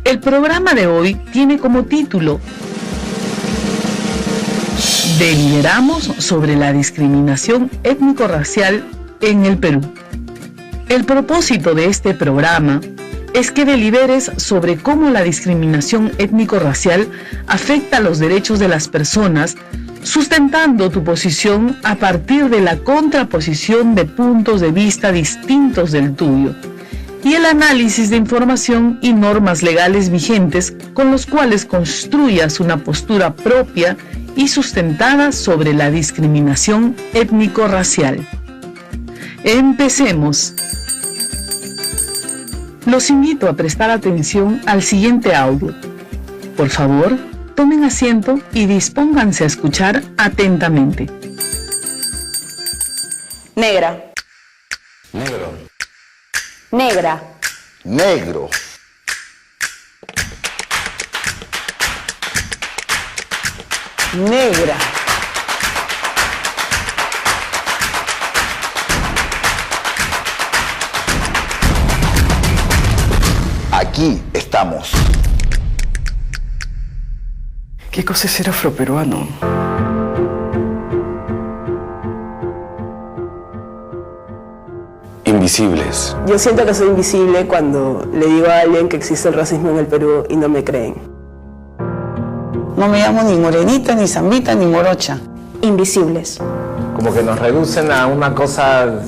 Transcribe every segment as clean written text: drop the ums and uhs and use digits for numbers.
El programa de hoy tiene como título Deliberamos sobre la discriminación étnico-racial en el Perú. El propósito de este programa es que deliberes sobre cómo la discriminación étnico-racial afecta los derechos de las personas, sustentando tu posición a partir de la contraposición de puntos de vista distintos del tuyo y el análisis de información y normas legales vigentes con los cuales construyas una postura propia y sustentada sobre la discriminación étnico-racial. Empecemos. Los invito a prestar atención al siguiente audio. Por favor, tomen asiento y dispónganse a escuchar atentamente. Negra. Negro. Negra. Negro. Negra. Aquí estamos. ¿Qué cosa es ser afroperuano? Invisibles. Yo siento que soy invisible cuando le digo a alguien que existe el racismo en el Perú y no me creen. No me llamo ni morenita, ni zambita, ni morocha. Invisibles. Como que nos reducen a una cosa,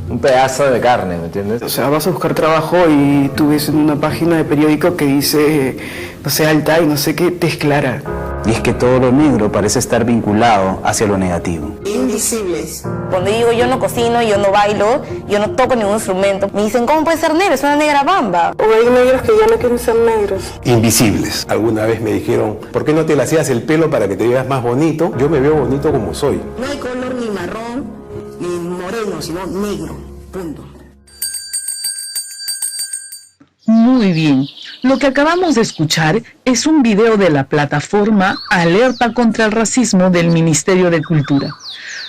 un pedazo de carne, ¿me entiendes? O sea, vas a buscar trabajo y tú ves en una página de periódico que dice, no sé, alta y no sé qué, te es clara. Y es que todo lo negro parece estar vinculado hacia lo negativo. Invisibles. Cuando digo yo no cocino, yo no bailo, yo no toco ningún instrumento, me dicen, ¿cómo puede ser negro? Es una negra bamba. O hay negros que ya no quieren ser negros. Invisibles. Alguna vez me dijeron, ¿por qué no te le hacías el pelo para que te veas más bonito? Yo me veo bonito como soy. No hay color ni marrón ni moreno, sino negro. Punto. Muy bien. Lo que acabamos de escuchar es un video de la plataforma Alerta contra el Racismo del Ministerio de Cultura.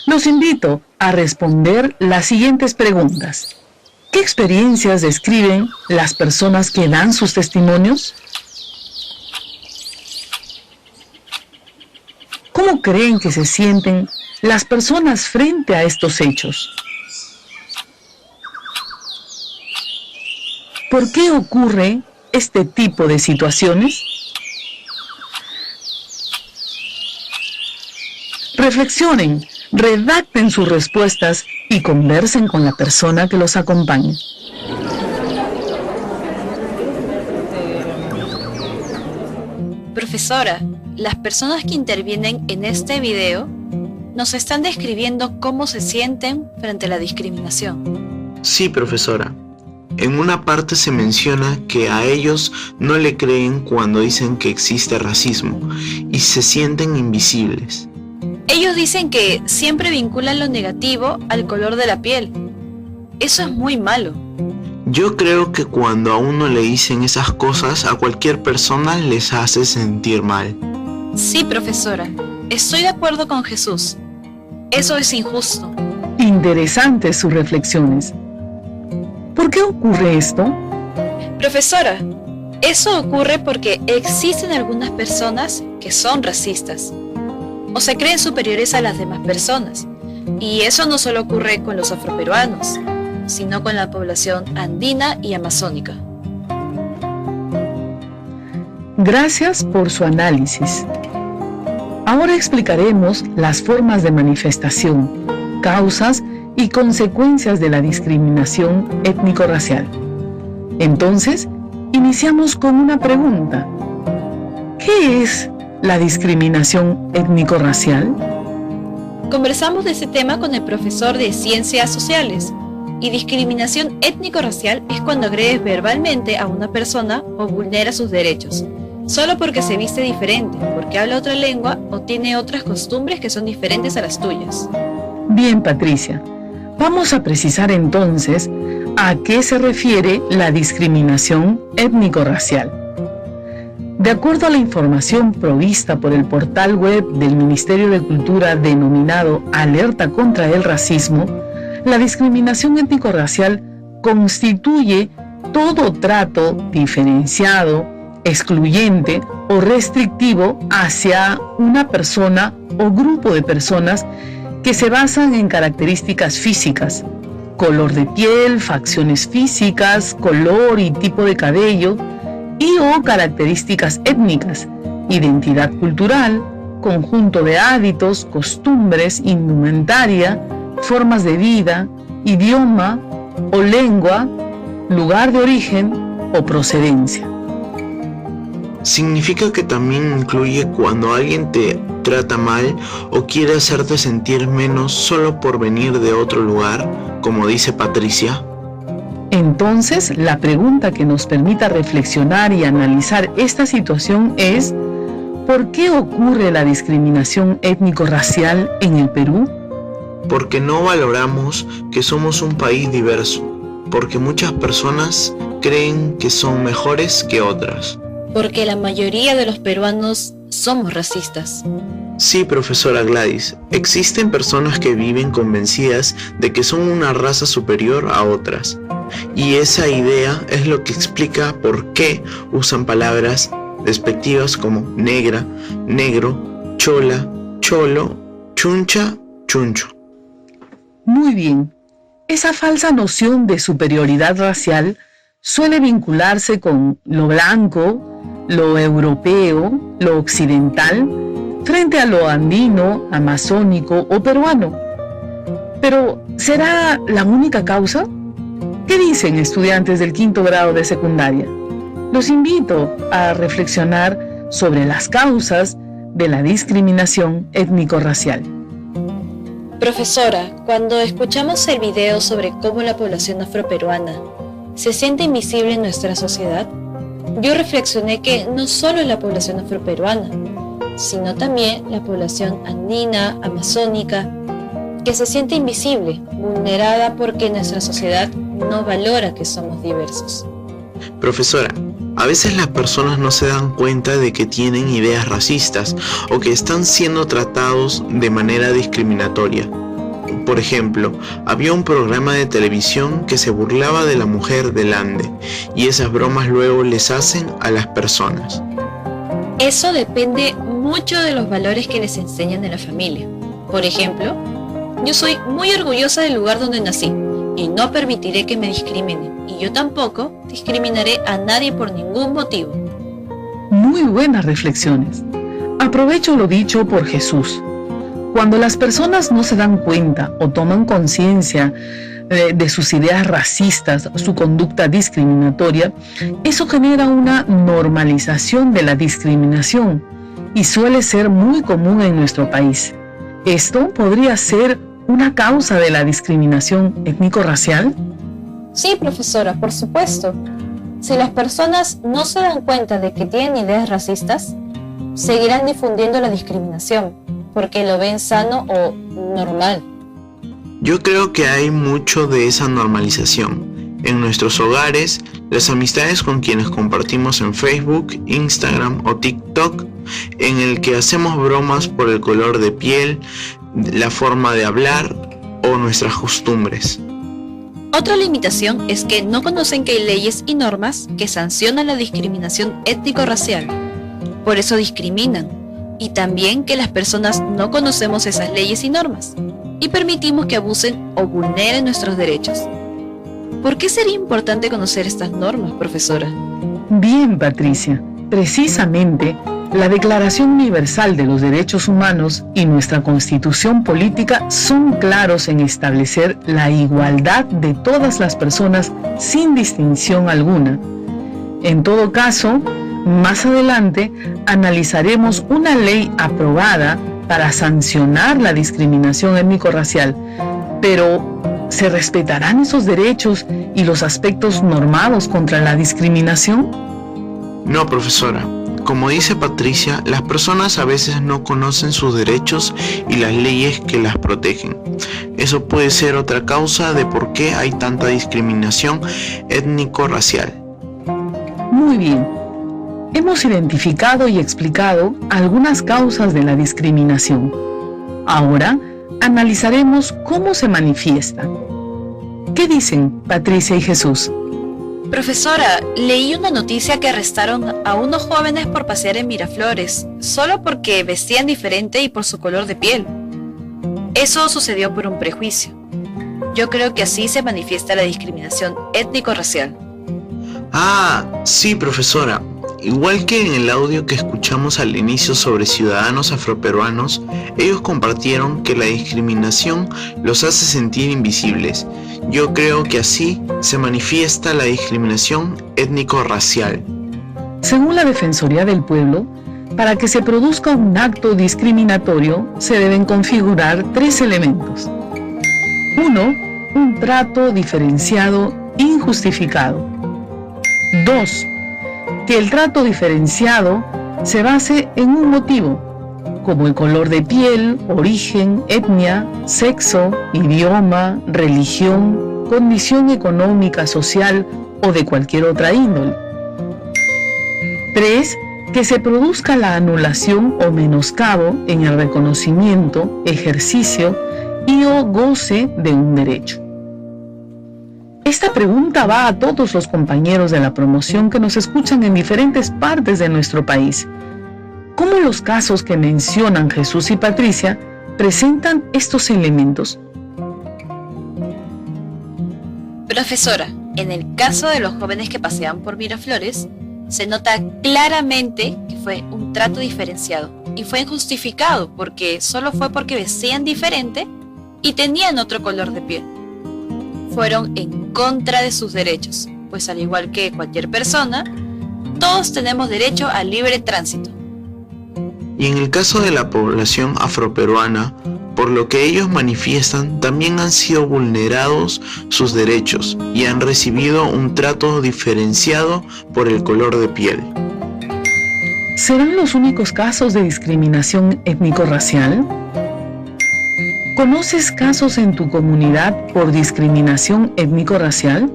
Los invito a responder las siguientes preguntas. ¿Qué experiencias describen las personas que dan sus testimonios? ¿Cómo creen que se sienten las personas frente a estos hechos? ¿Por qué ocurre este tipo de situaciones? Reflexionen, redacten sus respuestas y conversen con la persona que los acompaña. Profesora, las personas que intervienen en este video nos están describiendo cómo se sienten frente a la discriminación. Sí, profesora. En una parte se menciona que a ellos no le creen cuando dicen que existe racismo y se sienten invisibles. Ellos dicen que siempre vinculan lo negativo al color de la piel. Eso es muy malo. Yo creo que cuando a uno le dicen esas cosas, a cualquier persona les hace sentir mal. Sí, profesora. Estoy de acuerdo con Jesús. Eso es injusto. Interesantes sus reflexiones. ¿Por qué ocurre esto? Profesora, eso ocurre porque existen algunas personas que son racistas o se creen superiores a las demás personas. Y eso no solo ocurre con los afroperuanos, sino con la población andina y amazónica. Gracias por su análisis. Ahora explicaremos las formas de manifestación, causas y consecuencias de la discriminación étnico-racial. Entonces, iniciamos con una pregunta. ¿Qué es la discriminación étnico-racial? Conversamos de ese tema con el profesor de Ciencias Sociales. Y discriminación étnico-racial es cuando agredes verbalmente a una persona o vulnera sus derechos, solo porque se viste diferente, porque habla otra lengua o tiene otras costumbres que son diferentes a las tuyas. Bien, Patricia. Vamos a precisar entonces a qué se refiere la discriminación étnico-racial. De acuerdo a la información provista por el portal web del Ministerio de Cultura denominado Alerta contra el Racismo, la discriminación étnico-racial constituye todo trato diferenciado, excluyente o restrictivo hacia una persona o grupo de personas que se basan en características físicas, color de piel, facciones físicas, color y tipo de cabello, y o características étnicas, identidad cultural, conjunto de hábitos, costumbres, indumentaria, formas de vida, idioma o lengua, lugar de origen o procedencia. Significa que también incluye cuando alguien te trata mal o quiere hacerte sentir menos solo por venir de otro lugar, como dice Patricia. Entonces, la pregunta que nos permita reflexionar y analizar esta situación es: ¿por qué ocurre la discriminación étnico-racial en el Perú? Porque no valoramos que somos un país diverso, porque muchas personas creen que son mejores que otras. Porque la mayoría de los peruanos somos racistas. Sí, profesora Gladys, existen personas que viven convencidas de que son una raza superior a otras. Y esa idea es lo que explica por qué usan palabras despectivas como negra, negro, chola, cholo, chuncha, chuncho. Muy bien. Esa falsa noción de superioridad racial suele vincularse con lo blanco, lo europeo, lo occidental, frente a lo andino, amazónico o peruano. Pero, ¿será la única causa? ¿Qué dicen estudiantes del 5º grado de secundaria? Los invito a reflexionar sobre las causas de la discriminación étnico-racial. Profesora, cuando escuchamos el video sobre cómo la población afroperuana se siente invisible en nuestra sociedad, yo reflexioné que no solo la población afroperuana, sino también la población andina, amazónica, que se siente invisible, vulnerada porque nuestra sociedad no valora que somos diversos. Profesora, a veces las personas no se dan cuenta de que tienen ideas racistas o que están siendo tratados de manera discriminatoria. Por ejemplo, había un programa de televisión que se burlaba de la mujer del Ande y esas bromas luego les hacen a las personas. Eso depende mucho de los valores que les enseñan en la familia. Por ejemplo, yo soy muy orgullosa del lugar donde nací y no permitiré que me discriminen, y yo tampoco discriminaré a nadie por ningún motivo. Muy buenas reflexiones. Aprovecho lo dicho por Jesús. Cuando las personas no se dan cuenta o toman conciencia de sus ideas racistas, su conducta discriminatoria, eso genera una normalización de la discriminación y suele ser muy común en nuestro país. ¿Esto podría ser una causa de la discriminación étnico-racial? Sí, profesora, por supuesto. Si las personas no se dan cuenta de que tienen ideas racistas, seguirán difundiendo la discriminación, porque lo ven sano o normal. Yo creo que hay mucho de esa normalización. En nuestros hogares, las amistades con quienes compartimos en Facebook, Instagram o TikTok, en el que hacemos bromas por el color de piel, la forma de hablar o nuestras costumbres. Otra limitación es que no conocen que hay leyes y normas que sancionan la discriminación étnico-racial. Por eso discriminan. Y también que las personas no conocemos esas leyes y normas y permitimos que abusen o vulneren nuestros derechos. ¿Por qué sería importante conocer estas normas, profesora? Bien, Patricia. Precisamente, la Declaración Universal de los Derechos Humanos y nuestra Constitución Política son claros en establecer la igualdad de todas las personas sin distinción alguna. En todo caso, más adelante analizaremos una ley aprobada para sancionar la discriminación étnico-racial, pero ¿se respetarán esos derechos y los aspectos normados contra la discriminación? No, profesora. Como dice Patricia, las personas a veces no conocen sus derechos y las leyes que las protegen. Eso puede ser otra causa de por qué hay tanta discriminación étnico-racial. Muy bien. Hemos identificado y explicado algunas causas de la discriminación. Ahora analizaremos cómo se manifiesta. ¿Qué dicen Patricia y Jesús? Profesora, leí una noticia que arrestaron a unos jóvenes por pasear en Miraflores, solo porque vestían diferente y por su color de piel. Eso sucedió por un prejuicio. Yo creo que así se manifiesta la discriminación étnico-racial. Ah, sí, profesora. Igual que en el audio que escuchamos al inicio sobre ciudadanos afroperuanos, ellos compartieron que la discriminación los hace sentir invisibles. Yo creo que así se manifiesta la discriminación étnico-racial. Según la Defensoría del Pueblo, para que se produzca un acto discriminatorio se deben configurar 3 elementos. 1. Un trato diferenciado injustificado. 2. Que el trato diferenciado se base en un motivo, como el color de piel, origen, etnia, sexo, idioma, religión, condición económica, social o de cualquier otra índole. 3. Que se produzca la anulación o menoscabo en el reconocimiento, ejercicio y o goce de un derecho. Esta pregunta va a todos los compañeros de la promoción que nos escuchan en diferentes partes de nuestro país. ¿Cómo los casos que mencionan Jesús y Patricia presentan estos elementos? Profesora, en el caso de los jóvenes que paseaban por Miraflores, se nota claramente que fue un trato diferenciado y fue injustificado porque solo fue porque vestían diferente y tenían otro color de piel. Fueron en contra de sus derechos, pues al igual que cualquier persona, todos tenemos derecho al libre tránsito. Y en el caso de la población afroperuana, por lo que ellos manifiestan, también han sido vulnerados sus derechos y han recibido un trato diferenciado por el color de piel. ¿Serán los únicos casos de discriminación étnico-racial? ¿Conoces casos en tu comunidad por discriminación étnico-racial?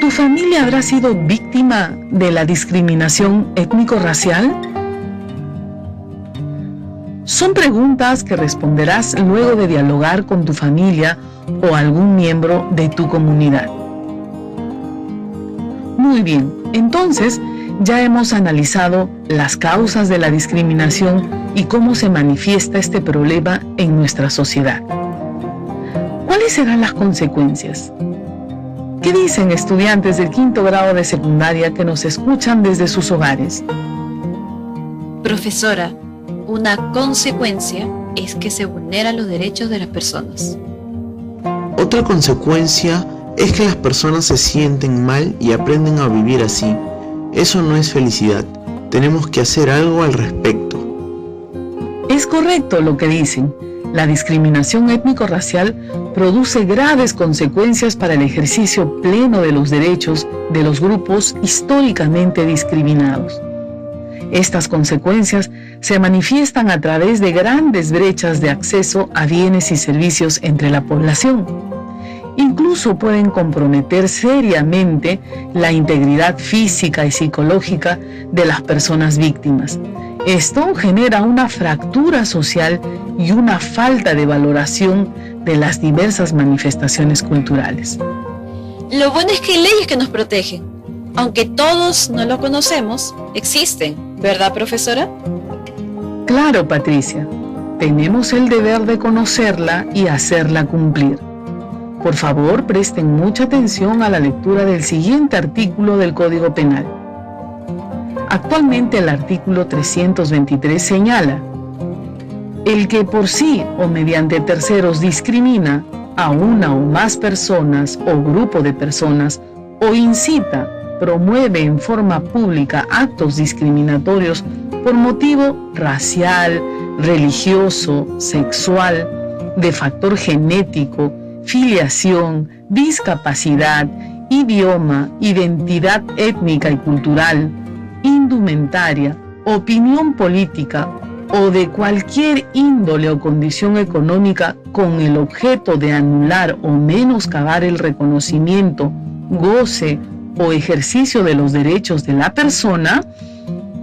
¿Tu familia habrá sido víctima de la discriminación étnico-racial? Son preguntas que responderás luego de dialogar con tu familia o algún miembro de tu comunidad. Muy bien, entonces ya hemos analizado las causas de la discriminación y cómo se manifiesta este problema en nuestra sociedad. ¿Cuáles serán las consecuencias? ¿Qué dicen estudiantes del 5º grado de secundaria que nos escuchan desde sus hogares? Profesora, una consecuencia es que se vulneran los derechos de las personas. Otra consecuencia es que las personas se sienten mal y aprenden a vivir así. Eso no es felicidad. Tenemos que hacer algo al respecto. Es correcto lo que dicen. La discriminación étnico-racial produce graves consecuencias para el ejercicio pleno de los derechos de los grupos históricamente discriminados. Estas consecuencias se manifiestan a través de grandes brechas de acceso a bienes y servicios entre la población. Incluso pueden comprometer seriamente la integridad física y psicológica de las personas víctimas. Esto genera una fractura social y una falta de valoración de las diversas manifestaciones culturales. Lo bueno es que hay leyes que nos protegen. Aunque todos no lo conocemos, existen, ¿verdad, profesora? Claro, Patricia. Tenemos el deber de conocerla y hacerla cumplir. Por favor, presten mucha atención a la lectura del siguiente artículo del Código Penal. Actualmente el artículo 323 señala: el que por sí o mediante terceros discrimina a una o más personas o grupo de personas o incita, promueve en forma pública actos discriminatorios por motivo racial, religioso, sexual, de factor genético, filiación, discapacidad, idioma, identidad étnica y cultural, indumentaria, opinión política o de cualquier índole o condición económica con el objeto de anular o menoscabar el reconocimiento, goce o ejercicio de los derechos de la persona,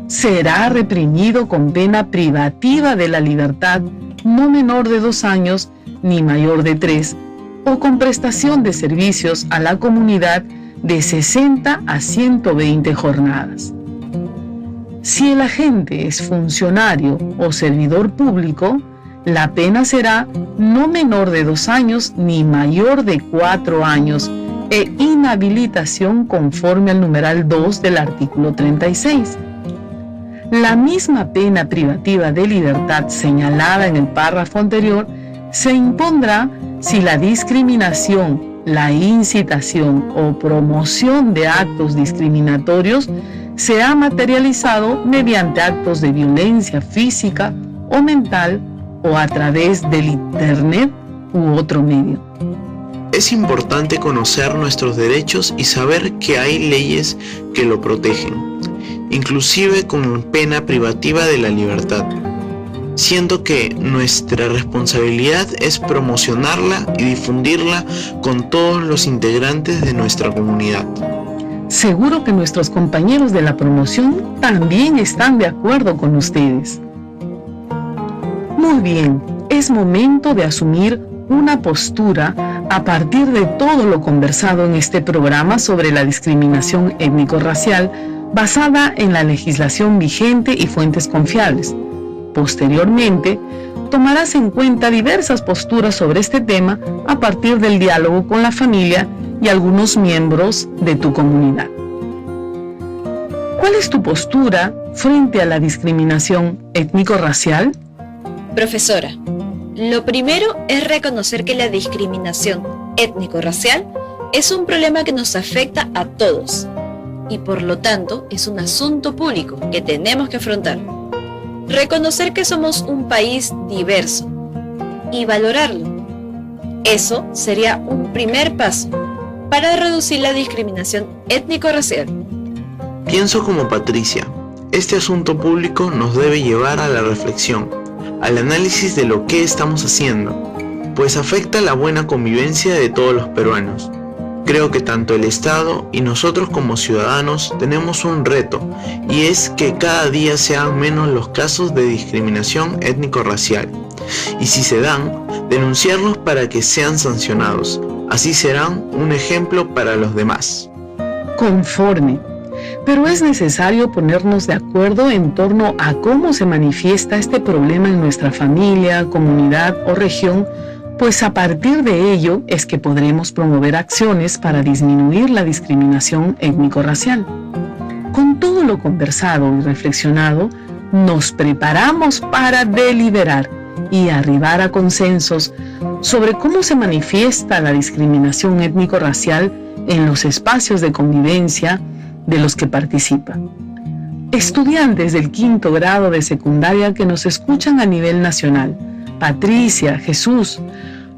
será reprimido con pena privativa de la libertad no menor de 2 años ni mayor de 3, o con prestación de servicios a la comunidad de 60 a 120 jornadas. Si el agente es funcionario o servidor público, la pena será no menor de 2 años ni mayor de 4 años e inhabilitación conforme al numeral 2 del artículo 36. La misma pena privativa de libertad señalada en el párrafo anterior se impondrá si la discriminación, la incitación o promoción de actos discriminatorios se ha materializado mediante actos de violencia física o mental o a través del Internet u otro medio. Es importante conocer nuestros derechos y saber que hay leyes que lo protegen, inclusive con pena privativa de la libertad. Siento que nuestra responsabilidad es promocionarla y difundirla con todos los integrantes de nuestra comunidad. Seguro que nuestros compañeros de la promoción también están de acuerdo con ustedes. Muy bien, es momento de asumir una postura a partir de todo lo conversado en este programa sobre la discriminación étnico-racial basada en la legislación vigente y fuentes confiables. Posteriormente, tomarás en cuenta diversas posturas sobre este tema a partir del diálogo con la familia y algunos miembros de tu comunidad. ¿Cuál es tu postura frente a la discriminación étnico-racial? Profesora, lo primero es reconocer que la discriminación étnico-racial es un problema que nos afecta a todos y por lo tanto es un asunto público que tenemos que afrontar. Reconocer que somos un país diverso y valorarlo. Eso sería un primer paso para reducir la discriminación étnico-racial. Pienso como Patricia, este asunto público nos debe llevar a la reflexión, al análisis de lo que estamos haciendo, pues afecta la buena convivencia de todos los peruanos. Creo que tanto el Estado y nosotros como ciudadanos tenemos un reto, y es que cada día sean menos los casos de discriminación étnico-racial, y si se dan, denunciarlos para que sean sancionados. Así serán un ejemplo para los demás. Conforme. Pero es necesario ponernos de acuerdo en torno a cómo se manifiesta este problema en nuestra familia, comunidad o región, pues a partir de ello es que podremos promover acciones para disminuir la discriminación étnico-racial. Con todo lo conversado y reflexionado, nos preparamos para deliberar y arribar a consensos sobre cómo se manifiesta la discriminación étnico-racial en los espacios de convivencia de los que participan. Estudiantes del 5º grado de secundaria que nos escuchan a nivel nacional, Patricia, Jesús,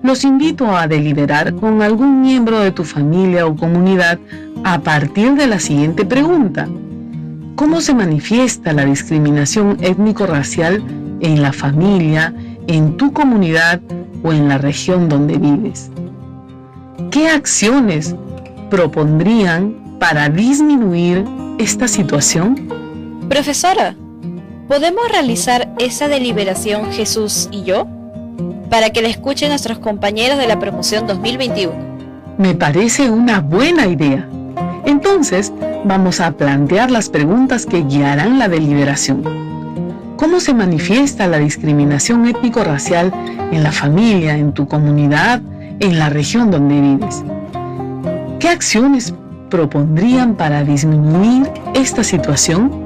los invito a deliberar con algún miembro de tu familia o comunidad a partir de la siguiente pregunta: ¿cómo se manifiesta la discriminación étnico-racial en la familia, en tu comunidad o en la región donde vives? ¿Qué acciones propondrían para disminuir esta situación? Profesora, ¿podemos realizar esa deliberación Jesús y yo? Para que la escuchen nuestros compañeros de la promoción 2021. Me parece una buena idea. Entonces, vamos a plantear las preguntas que guiarán la deliberación. ¿Cómo se manifiesta la discriminación étnico-racial en la familia, en tu comunidad, en la región donde vives? ¿Qué acciones propondrían para disminuir esta situación?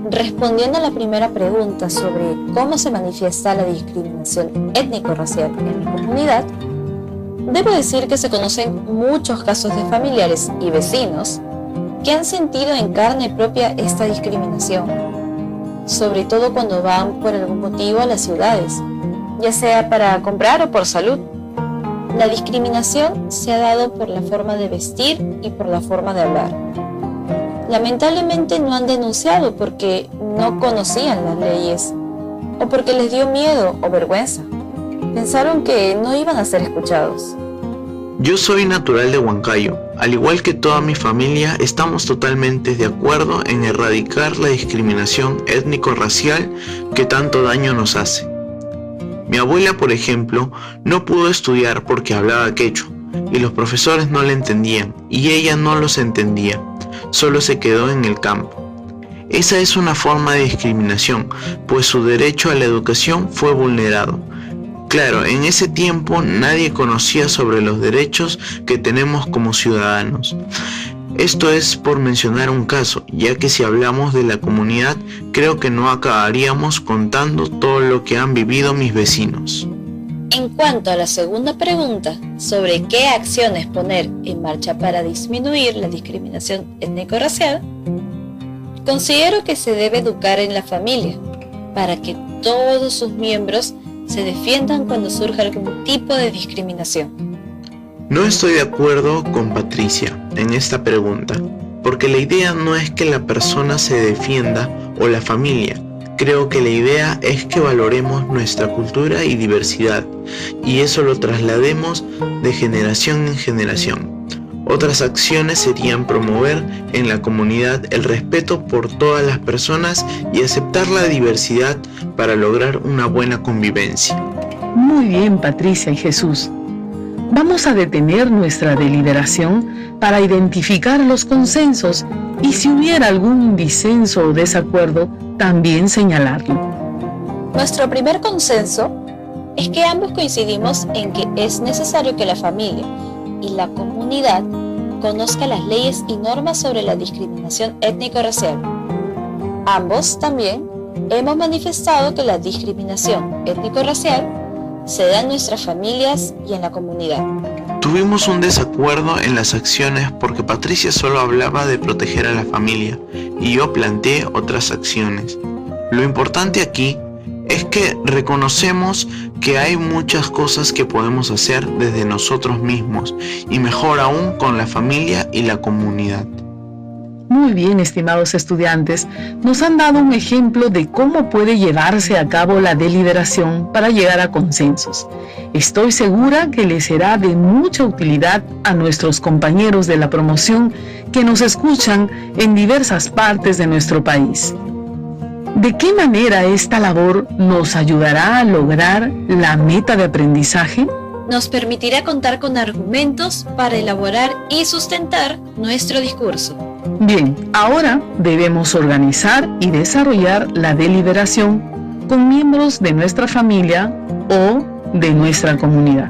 Respondiendo a la primera pregunta sobre cómo se manifiesta la discriminación étnico-racial en la comunidad, debo decir que se conocen muchos casos de familiares y vecinos que han sentido en carne propia esta discriminación, sobre todo cuando van por algún motivo a las ciudades, ya sea para comprar o por salud. La discriminación se ha dado por la forma de vestir y por la forma de hablar. Lamentablemente no han denunciado porque no conocían las leyes o porque les dio miedo o vergüenza. Pensaron que no iban a ser escuchados. Yo soy natural de Huancayo. Al igual que toda mi familia, estamos totalmente de acuerdo en erradicar la discriminación étnico-racial que tanto daño nos hace. Mi abuela, por ejemplo, no pudo estudiar porque hablaba quechua, y los profesores no la entendían y ella no los entendía, solo se quedó en el campo. Esa es una forma de discriminación, pues su derecho a la educación fue vulnerado. Claro, en ese tiempo nadie conocía sobre los derechos que tenemos como ciudadanos. Esto es por mencionar un caso, ya que si hablamos de la comunidad, creo que no acabaríamos contando todo lo que han vivido mis vecinos. En cuanto a la segunda pregunta, sobre qué acciones poner en marcha para disminuir la discriminación étnico-racial, considero que se debe educar en la familia, para que todos sus miembros se defiendan cuando surja algún tipo de discriminación. No estoy de acuerdo con Patricia en esta pregunta, porque la idea no es que la persona se defienda o la familia. Creo que la idea es que valoremos nuestra cultura y diversidad, y eso lo traslademos de generación en generación. Otras acciones serían promover en la comunidad el respeto por todas las personas y aceptar la diversidad para lograr una buena convivencia. Muy bien, Patricia y Jesús. Vamos a detener nuestra deliberación para identificar los consensos y si hubiera algún disenso o desacuerdo, también señalarlo. Nuestro primer consenso es que ambos coincidimos en que es necesario que la familia y la comunidad conozca las leyes y normas sobre la discriminación étnico-racial. Ambos también hemos manifestado que la discriminación étnico-racial se da en nuestras familias y en la comunidad. Tuvimos un desacuerdo en las acciones porque Patricia solo hablaba de proteger a la familia y yo planteé otras acciones. Lo importante aquí es que reconocemos que hay muchas cosas que podemos hacer desde nosotros mismos y mejor aún con la familia y la comunidad. Muy bien, estimados estudiantes, nos han dado un ejemplo de cómo puede llevarse a cabo la deliberación para llegar a consensos. Estoy segura que les será de mucha utilidad a nuestros compañeros de la promoción que nos escuchan en diversas partes de nuestro país. ¿De qué manera esta labor nos ayudará a lograr la meta de aprendizaje? Nos permitirá contar con argumentos para elaborar y sustentar nuestro discurso. Bien, ahora debemos organizar y desarrollar la deliberación con miembros de nuestra familia o de nuestra comunidad.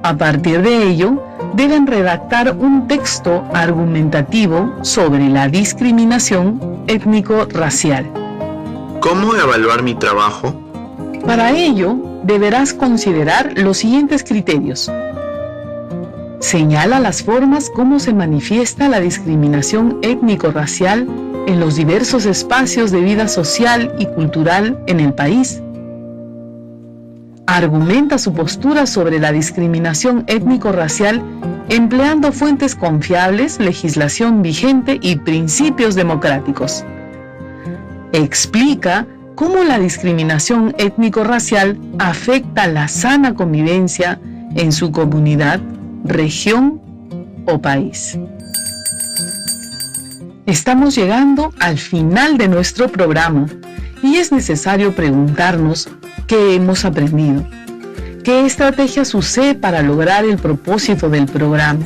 A partir de ello, deben redactar un texto argumentativo sobre la discriminación étnico-racial. ¿Cómo evaluar mi trabajo? Para ello, deberás considerar los siguientes criterios. Señala las formas como se manifiesta la discriminación étnico-racial en los diversos espacios de vida social y cultural en el país. Argumenta su postura sobre la discriminación étnico-racial empleando fuentes confiables, legislación vigente y principios democráticos. Explica cómo la discriminación étnico-racial afecta la sana convivencia en su comunidad, región o país. Estamos llegando al final de nuestro programa y es necesario preguntarnos qué hemos aprendido, qué estrategias usé para lograr el propósito del programa